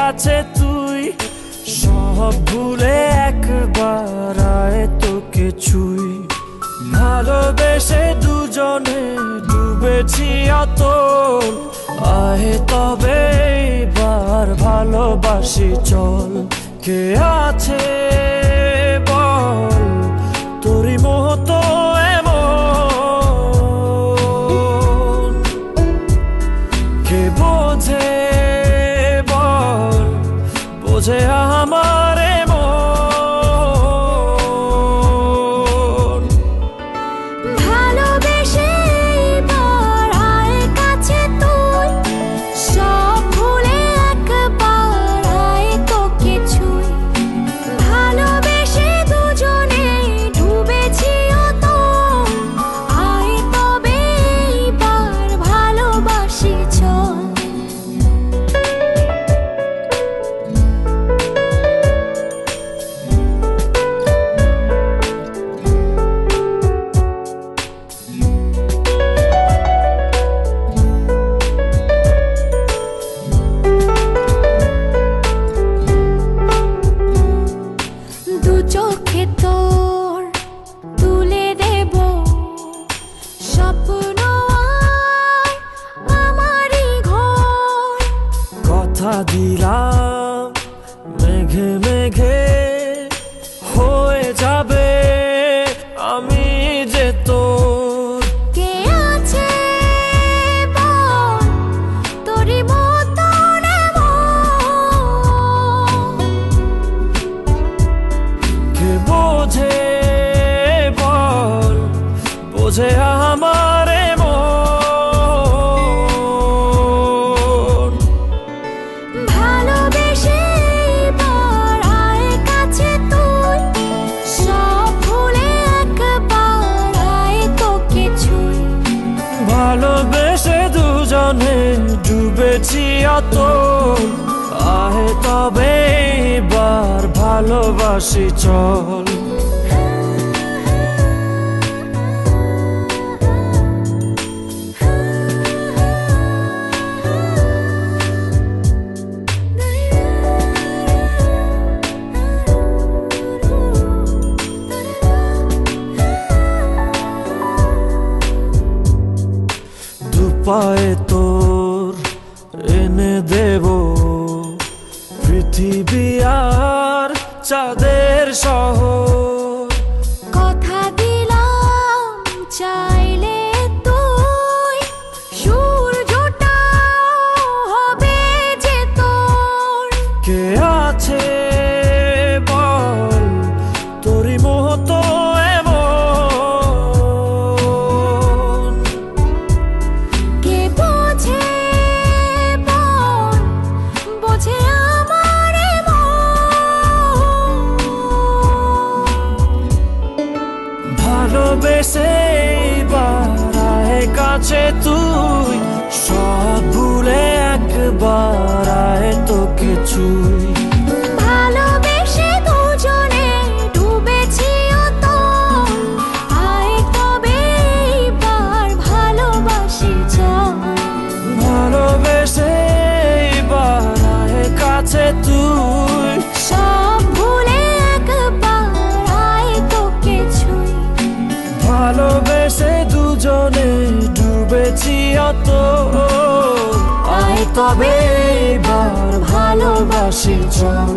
কাছে তুই, সব ভুলে একবার আয় তোকে ছুঁই। ভালোবেসে দুজনে ডুবেছি অতল, আয় তবে এবার ভালোবাসি চল। কে আছে বল তোরই মতো এমন, কে বোঝে বল বোঝে আমার চোখে তোর তুলে দেব স্বপ্ন আমারই ঘর। কথা দিলাম মেঘে মেঘে হয়ে যাবে আমি যে তোর। কে আছে বল তোরই মতো বোঝে বল বোঝে আমার মন। ভালোবেসে এবার আয় কাছে তুই, সব ভুলে একবার আয় তোকে ছুঁই। ভালোবেসে দুজনে ডুবেছি অতল, আয় তবে এবার ভালোবাসি চল। দুপায়ে তোর এনে দেব পৃথিবী আর চাঁদের শহর। কথা দিলাম চাইলে তুই সূর্যটা হবে যে তোর। কে আছে বল তোরই মতো এমন, কে বোঝে বল বোঝে আমার ভালোবেসে এবার আয় কাছে তুই, সব ভুলে একবার আয় তোকে ছুঁই। ভালোবেসে দুজনে ডুবেছি অতল, আয় তবে এবার ভালোবাসি চল। ভালোবেসে এবার আয় কাছে তুই, সব ভুলে একবার আয় তোকে ছুঁই। ভালোবেসে দুজনে ডুবেছি অতল, আয় তবে এবার ভালোবাসি চল।